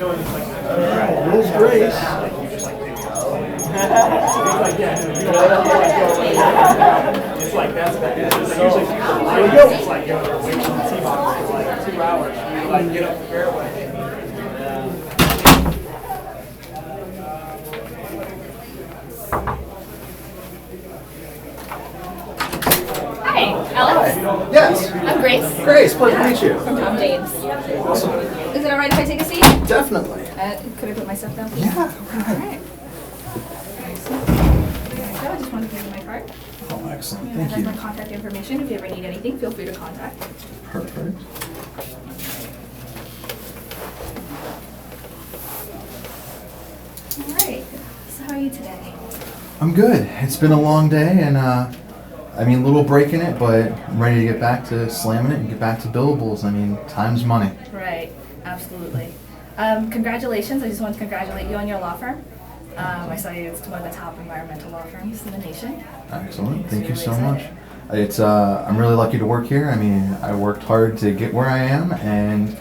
Liz Grace. It's like that's usually it's like they're waiting on the T-box for like 2 hours. You like get up the fairway. Hi, Alex. Yes. I'm Grace. Grace, pleasure to meet you. From Tom James. Awesome. Is it alright if I take a seat? Definitely. Could I put my stuff down, please? Yeah. Alright. So, I just wanted to give you my card. Oh, excellent. It Thank has you. my contact information. If you ever need anything, feel free to contact. Perfect. Alright. So how are you today? I'm good. It's been a long day, and a little break in it, but I'm ready to get back to slamming it and get back to billables. Time's money. Right. Absolutely. Congratulations. I just want to congratulate you on your law firm. I saw you. It's one of the top environmental law firms in the nation. Excellent. It's Thank you really so much. exciting. I'm really lucky to work here. I worked hard to get where I am, and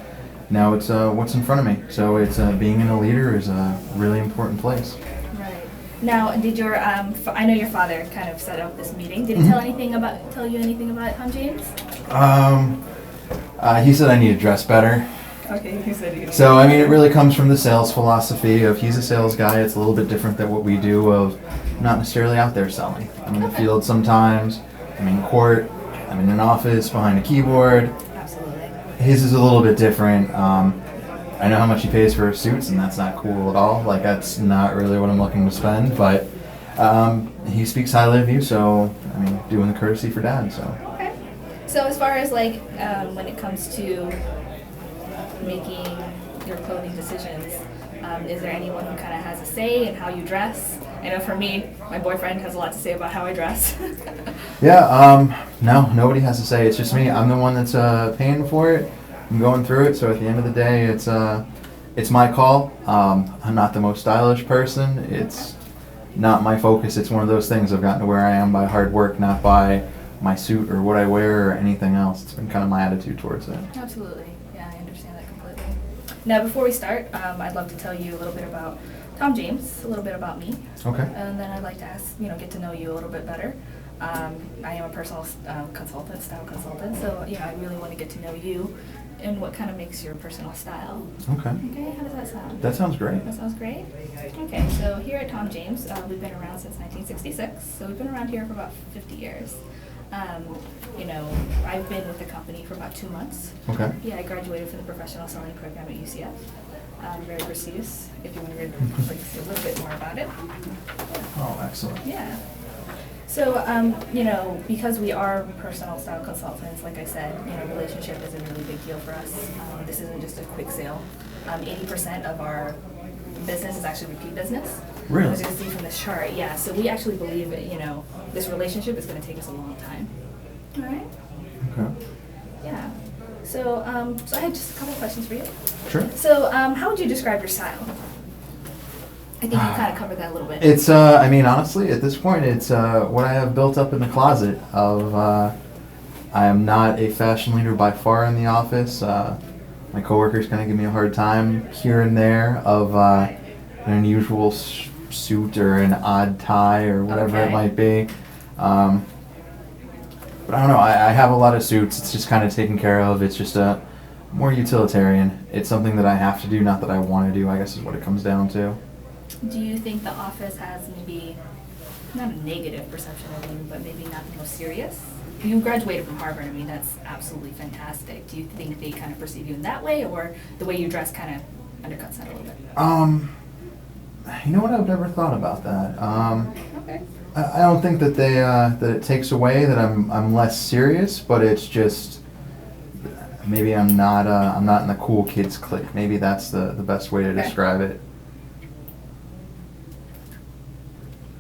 now it's what's in front of me. So it's being a leader is a really important place. Right. Now, did your I know your father kind of set up this meeting. Did he tell you anything about Tom James? He said I need to dress better. Okay, he said he. So it really comes from the sales philosophy of he's a sales guy. It's a little bit different than what we do of not necessarily out there selling. I'm in the field sometimes. I'm in court. I'm in an office behind a keyboard. Absolutely. His is a little bit different. I know how much he pays for his suits, and that's not cool at all. Like, that's not really what I'm looking to spend, but he speaks highly of you, so, doing the courtesy for Dad, so. Okay. So as far as when it comes to making your clothing decisions, is there anyone who kind of has a say in how you dress? I know for me, my boyfriend has a lot to say about how I dress. Yeah, no, nobody has to say. It's just me. I'm the one that's paying for it. I'm going through it, so at the end of the day, it's my call. I'm not the most stylish person. It's not my focus. It's one of those things. I've gotten to where I am by hard work, not by my suit or what I wear or anything else. It's been kind of my attitude towards it. Absolutely. Yeah, I understand that completely. Now, before we start, I'd love to tell you a little bit about Tom James, a little bit about me. Okay. And then I'd like to get to know you a little bit better. I am a personal consultant, style consultant, so I really want to get to know you and what kind of makes your personal style. Okay. Okay, how does that sound? That sounds great. That sounds great. Okay, so here at Tom James, we've been around since 1966, so we've been around here for about 50 years. I've been with the company for about 2 months. Okay. Yeah, I graduated from the professional selling program at UCF. Very prestigious, if you want to read a little bit more about it. Oh, excellent. Yeah. So, because we are personal style consultants, like I said, relationship is a really big deal for us. This isn't just a quick sale. 80% of our business is actually repeat business. Really? As you can see from this chart, yeah. So we actually believe that, this relationship is going to take us a long time. All right? Okay. Yeah. So, so I had just a couple of questions for you. Sure. So, how would you describe your style? I think you kind of covered that a little bit. It's, honestly, at this point, it's what I have built up in the closet of, I am not a fashion leader by far in the office. My coworkers kind of give me a hard time here and there of an unusual suit or an odd tie or whatever it might be. But I don't know, I have a lot of suits. It's just kind of taken care of. It's just a more utilitarian. It's something that I have to do, not that I want to do, I guess is what it comes down to. Do you think the office has maybe, not a negative perception of you, but maybe not the most serious? You graduated from Harvard. That's absolutely fantastic. Do you think they kind of perceive you in that way, or the way you dress kind of undercuts that a little bit? You know what? I've never thought about that. Okay. I don't think that they that it takes away that I'm less serious, but it's just maybe I'm not in the cool kids clique. Maybe that's the best way to describe it.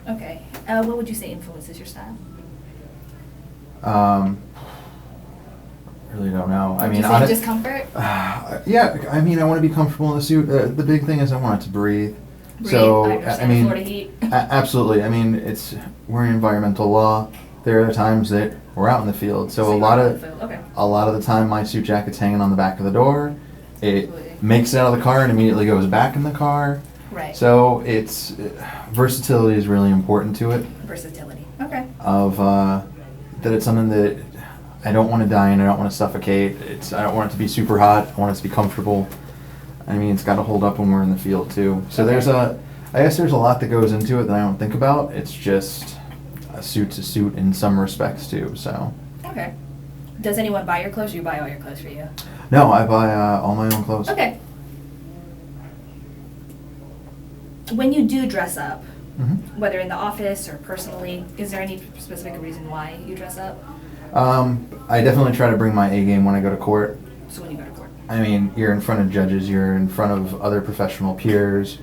Okay. What would you say influences your style? Really don't know. Would you say discomfort? Yeah, I want to be comfortable in the suit. The big thing is I want it to breathe. Breathe. So I understand Florida heat. Absolutely. We're in environmental law. There are times that we're out in the field, so a lot of the time my suit jacket's hanging on the back of the door. It Absolutely. makes it out of the car and immediately goes back in the car. Right. So it's versatility is really important to it. Versatility. Okay. Of that it's something that I don't want to die in. I don't want to suffocate. I don't want it to be super hot. I want it to be comfortable. I mean, it's got to hold up when we're in the field too. So Okay. I guess there's a lot that goes into it that I don't think about. It's just a suit's a suit in some respects too. So Okay. Does anyone buy your clothes, or you buy all your clothes for you? no, I buy all my own clothes. Okay. When you do dress up, hmm whether in the office or personally, is there any specific reason why you dress up? I definitely try to bring my A game when I go to court. So when you go to court. I mean, you're in front of judges, you're in front of other professional peers.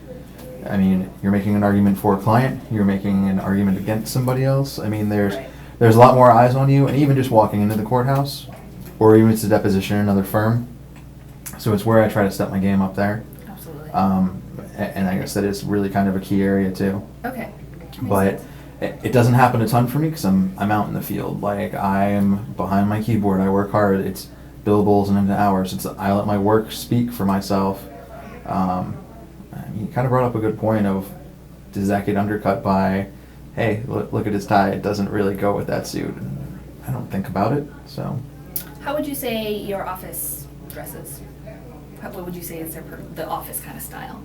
I mean, you're making an argument for a client, you're making an argument against somebody else. I mean, Right. there's a lot more eyes on you, and even just walking into the courthouse, or even it's a deposition in another firm. So it's where I try to step my game up there. Absolutely. And I guess that is really kind of a key area too. Okay. Makes But sense. it doesn't happen a ton for me because I'm out in the field. Like I'm behind my keyboard. I work hard. It's billables and into hours. I let my work speak for myself. You kind of brought up a good point of does that get undercut by, hey, look at his tie. It doesn't really go with that suit. And I don't think about it. So How would you say your office dresses? What would you say is the office kind of style?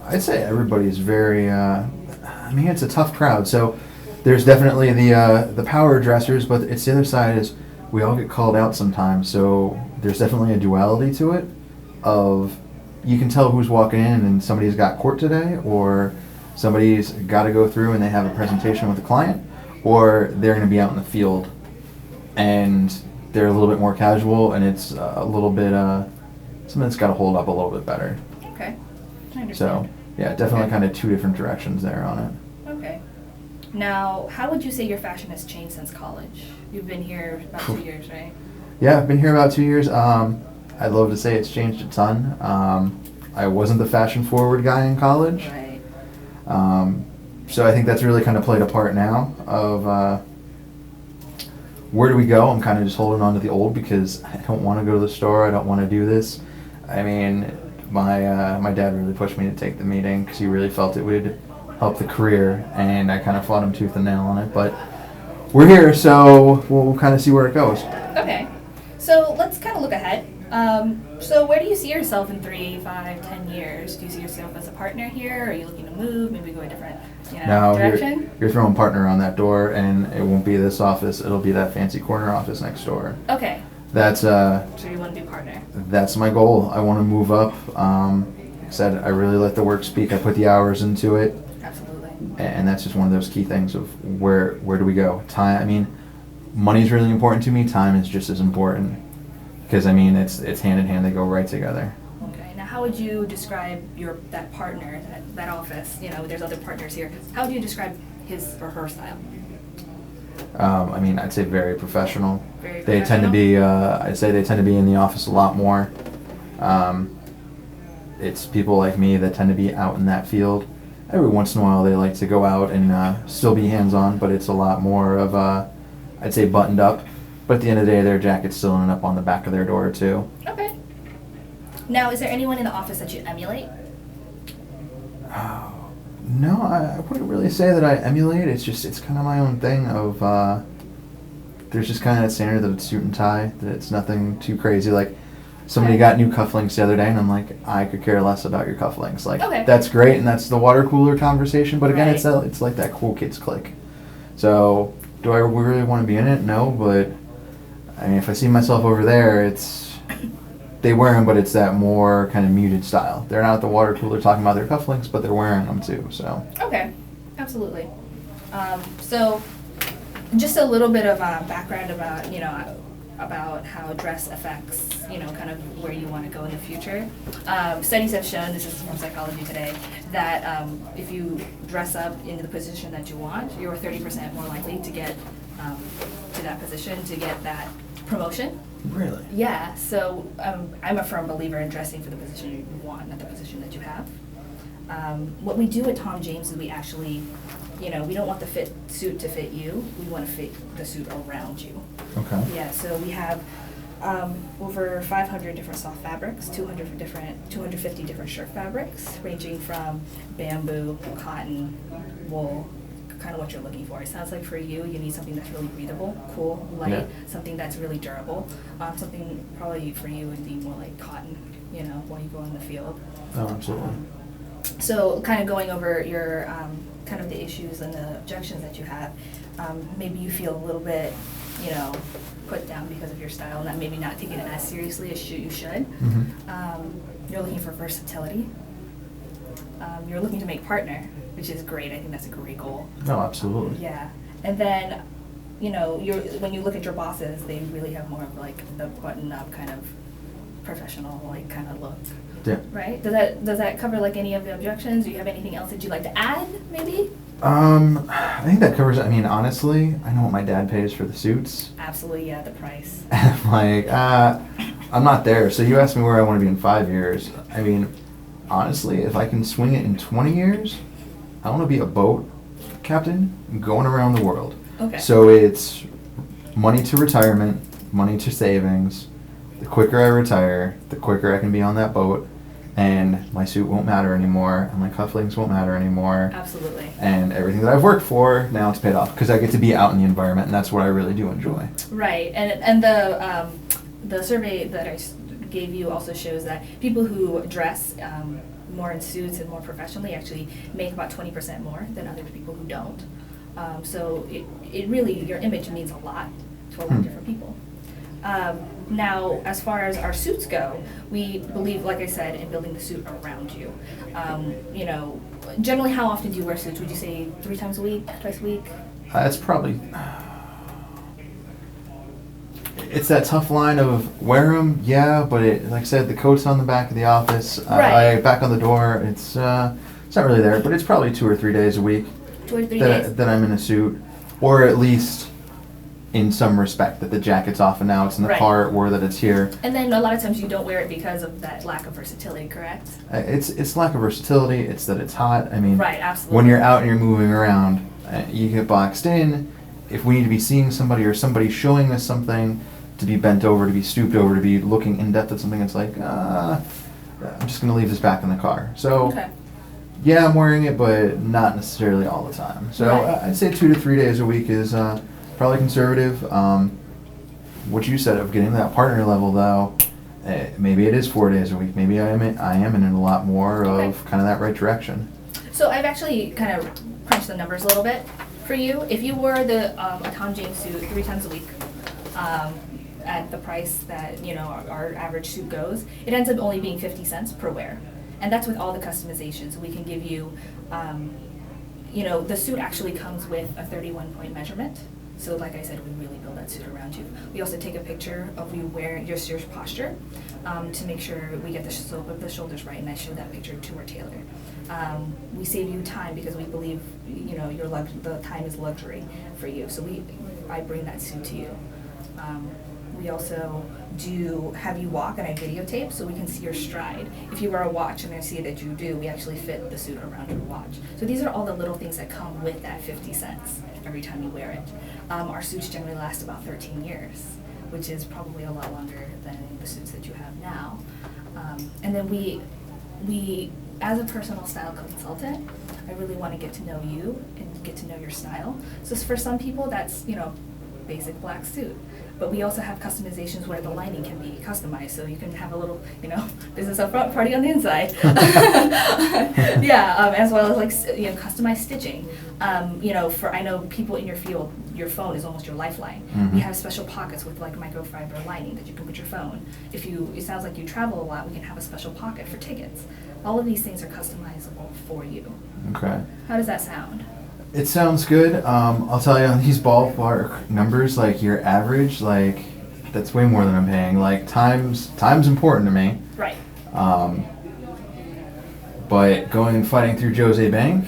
I'd say everybody's very. I mean, it's a tough crowd. So there's definitely the power dressers, but it's the other side is we all get called out sometimes. So there's definitely a duality to it. Of you can tell who's walking in and somebody's got court today, or somebody's got to go through and they have a presentation with a client, or they're going to be out in the field, and they're a little bit more casual, and it's a little bit something that's got to hold up a little bit better. Okay. I understand. So, yeah, definitely Okay. kind of two different directions there on it. Okay. Now, how would you say your fashion has changed since college? You've been here about 2 years, right? Yeah, I've been here about 2 years. I'd love to say it's changed a ton. I wasn't the fashion forward guy in college. Right. So I think that's really kind of played a part now of where do we go? I'm kind of just holding on to the old because I don't want to go to the store. I don't want to do this. I mean, my dad really pushed me to take the meeting because he really felt it would help the career, and I kind of fought him tooth and nail on it. But we're here, so we'll kind of see where it goes. Okay. So let's kind of look ahead. So where do you see yourself in 3, 5, 10 years? Do you see yourself as a partner here? Or are you looking to move? Maybe go a different, Now direction? you're throwing partner on that door, and it won't be this office. It'll be that fancy corner office next door. Okay. That's So you want to be partner? that's my goal. I want to move up. Like I said, I really let the work speak. I put the hours into it, Absolutely. and that's just one of those key things of where do we go? Time. I mean, money's really important to me. Time is just as important because I mean it's hand in hand. They go right together. Okay. Now, how would you describe that partner, that office? There's other partners here. How would you describe his or her style? I mean, I'd say very professional. Very They tend to professional? be. I'd say they tend to be in the office a lot more. It's people like me that tend to be out in that field. Every once in a while, they like to go out and still be hands-on, but it's a lot more of I'd say buttoned up. But at the end of the day, their jacket's still up on the back of their door too. Okay. Now, is there anyone in the office that you emulate? No, I wouldn't really say that I emulate. It's kind of my own thing of, there's just kind of that standard that it's suit and tie, that it's nothing too crazy. Like, somebody got new cufflinks the other day, and I'm like, I could care less about your cufflinks. Like, Okay. that's great, and that's the water cooler conversation, but again, Right. it's like that cool kids clique. So, do I really want to be in it? No, but, I mean, if I see myself over there, they wear them, but it's that more kind of muted style. They're not at the water cooler talking about their cufflinks, but they're wearing them too. So Okay, absolutely. So, just a little bit of background about how dress affects, kind of where you want to go in the future. Studies have shown, this is from Psychology Today, that if you dress up into the position that you want, you're 30% more likely to get to that position, to get that promotion. really, Yeah, so I'm a firm believer in dressing for the position you want, not the position that you have. What we do at Tom James is we actually, we don't want the suit to fit you. We want to fit the suit around you. okay, Yeah, so we have over 500 different soft fabrics, 250 different shirt fabrics, ranging from bamboo, cotton, wool, kind of what you're looking for. It sounds like for you, you need something that's really breathable, cool, light, Yeah. something that's really durable. Something probably for you would be more like cotton, you know, while you go in the field. Oh, absolutely. So kind of going over your, kind of the issues and the objections that you have, maybe you feel a little bit, you know, put down because of your style, and that maybe not taking it as seriously as you should. You're looking for versatility. You're looking to make partner, which is great. I think that's a great goal. No, absolutely. Yeah. And then, you know, when you look at your bosses, they really have more of like the button-up kind of professional like kind of look. Yeah. Right? Does that cover like any of the objections? Do you have anything else that you'd like to add, maybe? I think that covers it. I mean, honestly, I know what my dad pays for the suits. Absolutely, yeah, the price. I'm like, I'm not there. So you asked me where I want to be in 5 years. I mean, honestly, if I can swing it in 20 years, I want to be a boat captain going around the world. Okay. So it's money to retirement, money to savings. The quicker I retire, the quicker I can be on that boat, and my suit won't matter anymore, and my cufflinks won't matter anymore. Absolutely. And everything that I've worked for, now it's paid off, because I get to be out in the environment, and that's what I really do enjoy. Right, and the survey that I gave you also shows that people who dress more in suits and more professionally actually make about 20% more than other people who don't. So it really, your image means a lot to a lot of different people. Now, as far as our suits go, we believe, like I said, in building the suit around you. You know, generally, how often do you wear suits? Would you say 3 times a week, twice a week? It's probably, it's that tough line of wear them, yeah, but like I said, the coat's on the back of the office, Right. back on the door. It's not really there, but it's probably 2 or 3 days a week 2 or 3 days? that I'm in a suit, or at least in some respect that the jacket's off and now it's in the Right. car, or that it's here. And then a lot of times you don't wear it because of that lack of versatility, correct? It's lack of versatility. It's that it's hot. I mean, Right, absolutely. when you're out and you're moving around, you get boxed in. If we need to be seeing somebody or somebody showing us something, to be bent over, to be stooped over, to be looking in depth at something, it's like, I'm just gonna leave this back in the car. So, Okay. yeah, I'm wearing it, but not necessarily all the time. So Right. I'd say 2 to 3 days a week is probably conservative. What you said of getting to that partner level, though, maybe it is 4 days a week. Maybe I am in it a lot more of Okay. kind of that right direction. So I've actually kind of crunched the numbers a little bit for you. If you wore a Tom James suit 3 times a week, at the price that, you know, our average suit goes, it ends up only being 50 cents per wear. And that's with all the customizations. We can give you, you know, the suit actually comes with a 31-point measurement. So like I said, we really build that suit around you. We also take a picture of you wearing your posture to make sure we get the slope of the shoulders right, and I show that picture to our tailor. We save you time because we believe, you know, the time is luxury for you. So I bring that suit to you. We also do have you walk and I videotape so we can see your stride. If you wear a watch and I see that you do, we actually fit the suit around your watch. So these are all the little things that come with that 50 cents every time you wear it. Our suits generally last about 13 years, which is probably a lot longer than the suits that you have now. And then we, as a personal style consultant, I really want to get to know you and get to know your style. So for some people, that's, you know, basic black suit. But we also have customizations where the lining can be customized, so you can have a little, you know, business up front, party on the inside. Yeah, as well as like, you know, customized stitching. You know, I know people in your field, your phone is almost your lifeline. We have special pockets with like microfiber lining that you can put your phone. It sounds like you travel a lot, we can have a special pocket for tickets. All of these things are customizable for you. Okay. How does that sound? It sounds good. I'll tell you, on these ballpark numbers, like your average, like that's way more than I'm paying. Like time's important to me. Right. But going and fighting through Jose Bank,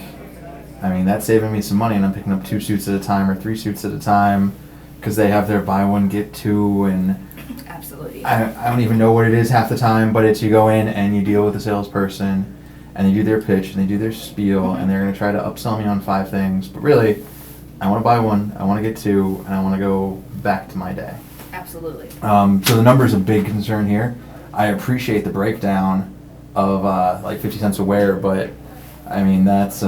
I mean, that's saving me some money, and I'm picking up 2 suits at a time or 3 suits at a time because they have their buy one get 2, and Absolutely. I don't even know what it is half the time, but it's you go in and you deal with the salesperson. And they do their pitch, and they do their spiel, and they're going to try to upsell me on 5 things. But really, I want to buy 1, I want to get 2, and I want to go back to my day. Absolutely. So the number's a big concern here. I appreciate the breakdown of like 50 cents a wear, but I mean that's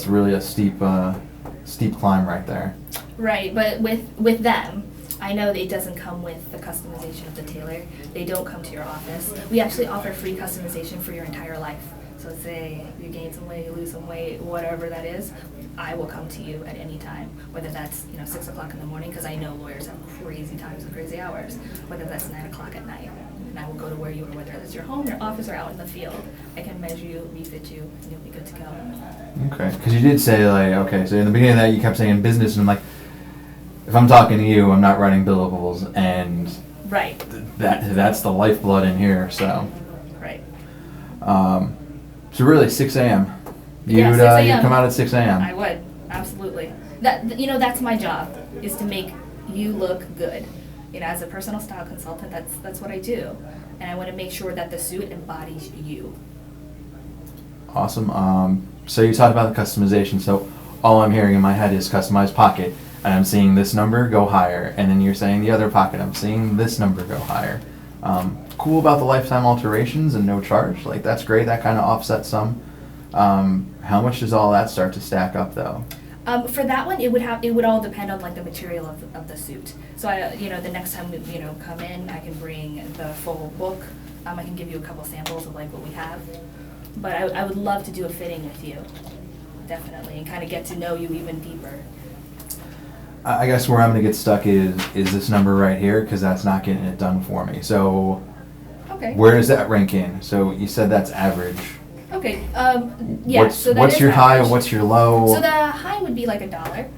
really a steep climb right there. Right, but with them, I know it doesn't come with the customization of the tailor. They don't come to your office. We actually offer free customization for your entire life. So say you gain some weight, you lose some weight, whatever that is, I will come to you at any time, whether that's 6 o'clock in the morning, because I know lawyers have crazy times and crazy hours, whether that's 9 o'clock at night. And I will go to where you are, whether it's your home, your office, or out in the field. I can measure you, refit you, and you'll be good to go. Okay, because you did say like, okay, so in the beginning of that you kept saying business, and I'm like, if I'm talking to you, I'm not writing billables, and Right. that's the lifeblood in here. So, Right. So really 6 a.m. You'd Yeah, 6 a.m. you'd come out at 6 a.m. I would, absolutely. That's my job, is to make you look good. As a personal style consultant, that's what I do. And I want to make sure that the suit embodies you. Awesome. So you talked about the customization. So all I'm hearing in my head is customized pocket, and I'm seeing this number go higher, and then you're saying the other pocket, I'm seeing this number go higher. Cool about the lifetime alterations and no charge. Like that's great. That kind of offsets some. How much does all that start to stack up though? For that one, it would all depend on like the material of the suit. So the next time we come in, I can bring the full book. I can give you a couple samples of like what we have. But I would love to do a fitting with you, definitely, and kind of get to know you even deeper. I guess where I'm gonna get stuck is this number right here, because that's not getting it done for me. So Okay. where does that rank in? So you said that's average. Okay. Yeah. So that what's is your high? average. What's your low? So the high would be like $1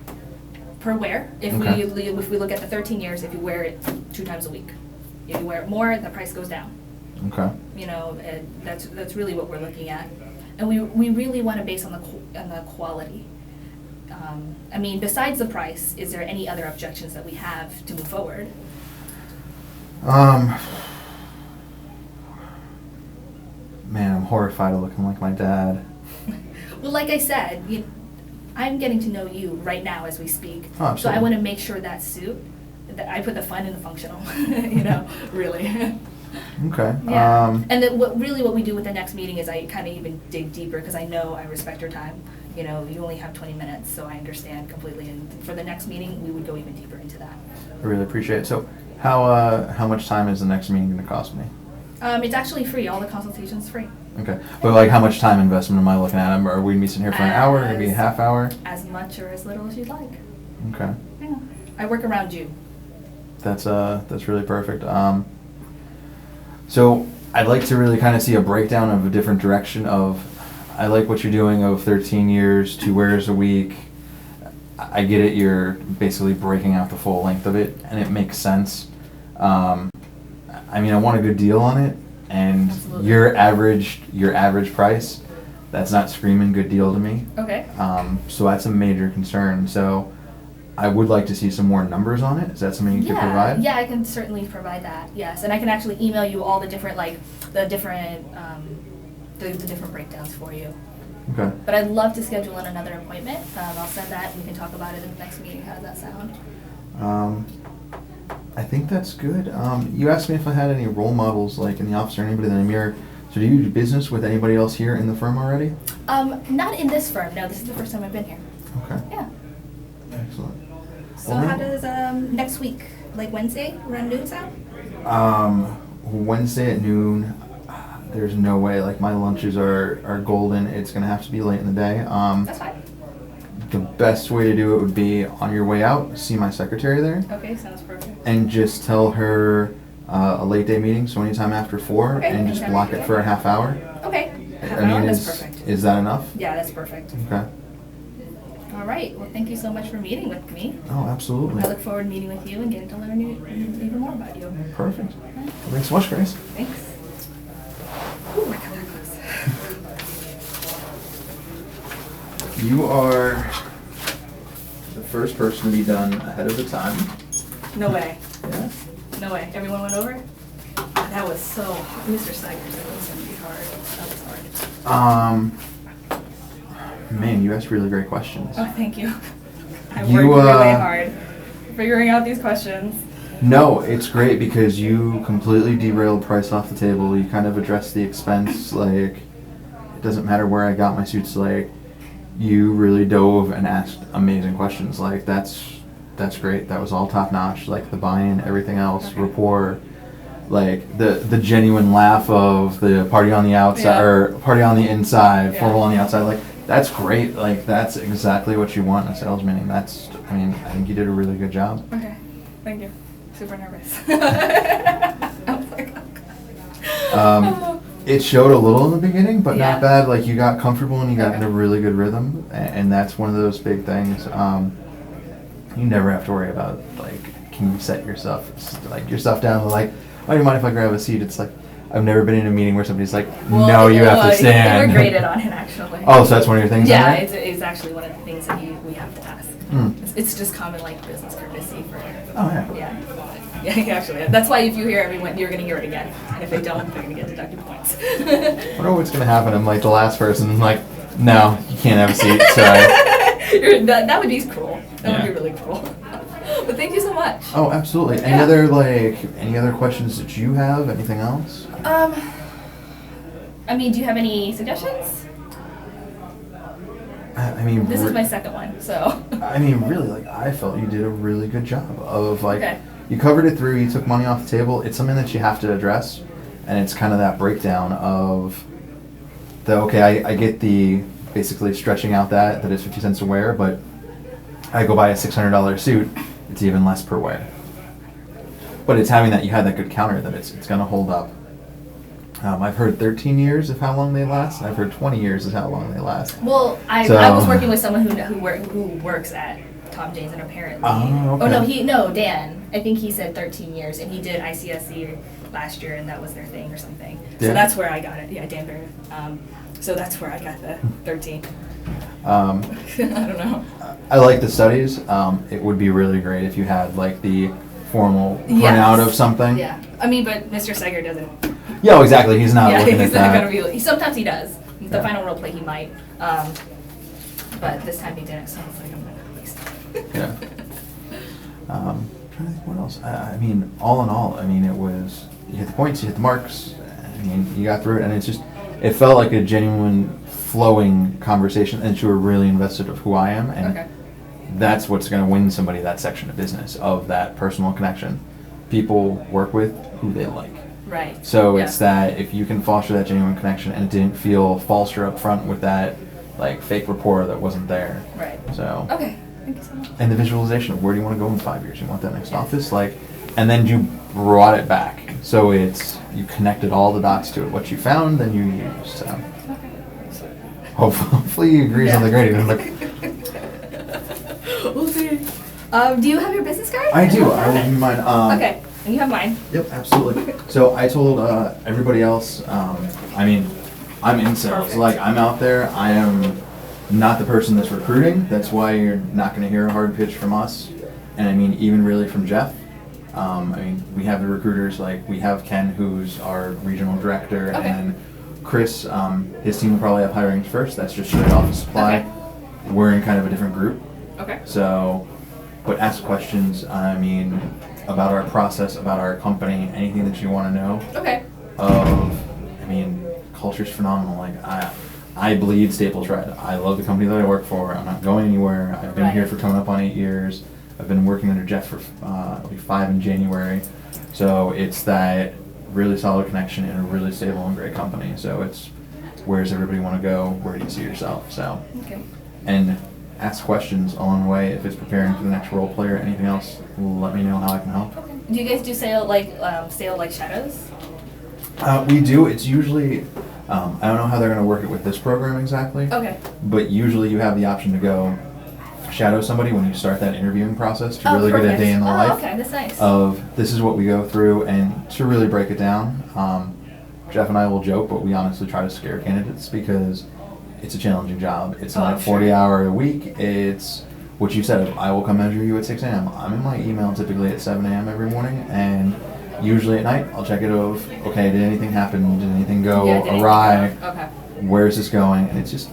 per wear. If Okay. we look at the 13 years, if you wear it 2 times a week, if you wear it more, the price goes down. Okay. And that's really what we're looking at, and we really want to base on the quality. Besides the price, is there any other objections that we have to move forward? Man, I'm horrified of looking like my dad. Well, like I said, I'm getting to know you right now as we speak. Oh, So I absolutely. want to make sure that suit, that I put the fun in the functional, really. Okay. Yeah. And then what we do with the next meeting is I kind of even dig deeper, because I know I respect your time. You only have 20 minutes, so I understand completely. And for the next meeting, we would go even deeper into that. I really appreciate it. So how much time is the next meeting going to cost me? It's actually free. All the consultations free. Okay. But like how much time investment am I looking at? Are we meeting here for an hour? Maybe a half hour? As much or as little as you'd like. Okay. Yeah. I work around you. That's really perfect. So I'd like to really kind of see a breakdown of a different direction of, I like what you're doing of 13 years, 2 wears a week. I get it, you're basically breaking out the full length of it, and it makes sense. I want a good deal on it, and Absolutely. your average price, that's not screaming good deal to me. Okay. So that's a major concern. So I would like to see some more numbers on it. Is that something you could provide? Yeah, I can certainly provide that. Yes, and I can actually email you all the different the different breakdowns for you. Okay. But I'd love to schedule in another appointment. I'll send that, and we can talk about it in the next meeting. How does that sound? I think that's good. You asked me if I had any role models, like in the office or anybody that I mirror. So do you do business with anybody else here in the firm already? Not in this firm. No, this is the first time I've been here. Okay. Yeah. Excellent. So Well, how no. does next week, like Wednesday, around noon sound? Wednesday at noon. There's no way. Like my lunches are golden. It's gonna have to be late in the day. That's fine. The best way to do it would be on your way out, see my secretary there, Okay, sounds perfect. and just tell her a late day meeting, so anytime after 4, Okay, and just anytime block after it for a half hour. Okay. Half an hour, that's perfect. Is that enough? Yeah, that's perfect. Okay. All right. Well, thank you so much for meeting with me. Oh, absolutely. I look forward to meeting with you and getting to learn even more about you. Perfect. Thanks so much, Grace. Thanks. Ooh, I got that close. You are the first person to be done ahead of the time. No way. Yeah. No way. Everyone went over? That was so hard. Mr. Sykers, that was going to be hard. That was hard. Man, you asked really great questions. Oh, thank you. I You, worked really hard figuring out these questions. No, it's great because you completely derailed price off the table. You kind of addressed the expense. Like, it doesn't matter where I got my suits. Like, you really dove and asked amazing questions. Like, that's great. That was all top notch. Like the buy-in, everything else, Okay. rapport, like the genuine laugh of the party on the outside Yeah. or party on the inside, Yeah. formal on the outside. Like, that's great. Like, that's exactly what you want in a sales meeting. I think you did a really good job. Okay, thank you. Super nervous. I was like, oh, God. It showed a little in the beginning, but Yeah. not bad. Like, you got comfortable and you got Okay. in a really good rhythm, and that's one of those big things. You never have to worry about, like, can you set your stuff down to, like, oh, do you mind if I grab a seat? It's like, I've never been in a meeting where somebody's like, Well, no, you have to We're stand. graded on it, actually. Oh, so that's one of your things? Yeah, in there? it's actually one of the things that we have to ask. Hmm. It's just common, like, business courtesy for, Oh, yeah. yeah. Yeah, actually, that's why if you hear everyone, you're gonna hear it again. And if they don't, they're gonna get deducted points. I wonder what's gonna happen. I'm like the last person. I'm like, no, you can't have a seat. Sorry. That would be cruel. That would Yeah. be really cruel. But thank you so much. Oh, absolutely. Yeah. Any other questions that you have? Anything else? I mean, do you have any suggestions? I mean, This is my second one, so. I mean, really, like, I felt you did a really good job of, like, Okay. you covered it through, you took money off the table. It's something that you have to address, and it's kind of that breakdown of okay, I get the basically stretching out that is 50 cents a wear, but I go buy a $600 suit, it's even less per wear. But it's having that, you had that good counter that it's going to hold up. I've heard 13 years of how long they last. I've heard 20 years is how long they last. Well, I So- was working with someone who works at Tom James, and apparently. Oh, okay. Oh no, Dan. I think he said 13 years, and he did ICSC last year, and that was their thing or something. So Dan? that's where I got it. Yeah, Dan Barrett. So that's where I got the 13. Um, I don't know. I like the studies. It would be really great if you had like the formal Yes. printout of something. Yeah, I mean, but Mr. Seger doesn't. Yeah, well, exactly. He's not Yeah, looking he's at not that. gonna be. Sometimes he does. The Yeah. final role play he might, but this time he didn't. So I was like, I'm gonna waste. Yeah. Trying to think what else. I mean, all in all, I mean, it was you hit the points, you hit the marks. I mean, you got through it, and it felt like a genuine flowing conversation, and you were really invested of who I am, and Okay. that's what's going to win somebody that section of business of that personal connection. People work with who they like. Right. So Yeah. it's that if you can foster that genuine connection and it didn't feel false or up front with that like fake rapport that wasn't there. Right. So Okay. Thank you so much. and the visualization of where do you want to go in 5 years? You want that next office, like, and then you brought it back. So it's you connected all the dots to it. What you found, then you used. So Okay. hopefully he agrees on the grading. I'm like, We'll see. Do you have your business card? I do. I will give you mine. Okay, and you have mine. Yep, absolutely. So I told everybody else, I mean, I'm in sales. Perfect. Like, I'm out there. I am not the person that's recruiting. That's why you're not going to hear a hard pitch from us. And I mean, even really from Jeff. I mean, we have the recruiters. Like, we have Ken, who's our regional director, Okay. and Chris. His team will probably have hirings first. That's just straight office supply. Okay. We're in kind of a different group. Okay. So, but ask questions, I mean, about our process, about our company, anything that you want to know Okay. I mean, culture's phenomenal. Like, I bleed Staples Red. I love the company that I work for. I'm not going anywhere. I've been Right. here for coming up on 8 years. I've been working under Jeff for, it'll be 5 in January. So it's that really solid connection in a really stable and great company. So it's, where's everybody want to go? Where do you see yourself? So, Okay. and ask questions along the way. If it's preparing for the next role play or anything else, let me know how I can help. Okay. Do you guys do sale like shadows? We do. It's usually, I don't know how they're going to work it with this program exactly, Okay. but usually you have the option to go shadow somebody when you start that interviewing process to Oh, really perfect. get a day in the Oh, life okay, that's nice. of this is what we go through, and to really break it down. Jeff and I will joke, but we honestly try to scare candidates because it's a challenging job. It's Oh, not I'm 40 sure. hour a week. It's what you said. I will come measure you at 6 a.m. I'm in my email typically at 7 a.m. every morning, and usually at night I'll check it of, okay, did anything happen? Did anything go Yeah, did anything awry? go- Okay. Where is this going? And it's just,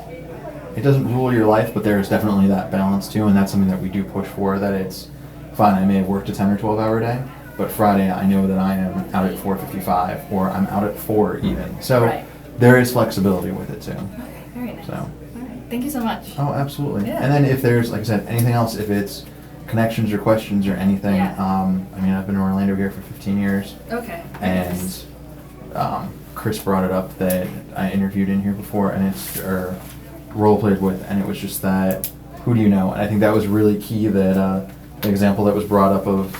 it doesn't rule your life, but there's definitely that balance too, and that's something that we do push for, that it's fine, I may have worked a 10 or 12 hour day, but Friday I know that I am out at 4:55 or I'm out at 4 even. So Right. there is flexibility with it too. Okay, very nice. So. All right, thank you so much. Oh, absolutely. Yeah. And then if there's, like I said, anything else, if it's connections or questions or anything, Yeah. I mean, I've been in Orlando here for 15 years, Okay. very and nice. Chris brought it up that I interviewed in here before, and or role played with, and it was just that, who do you know? And I think that was really key, that the example that was brought up of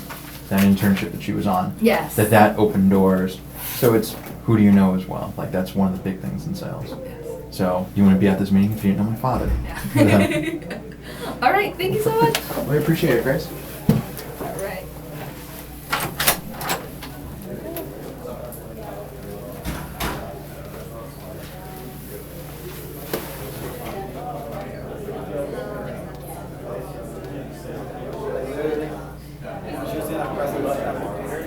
that internship that she was on. Yes. That opened doors. So it's who do you know as well. Like, that's one of the big things in sales. Yes. So you want to be at this meeting if you didn't know my father. Yeah. All right, thank you so much. We appreciate it, Grace.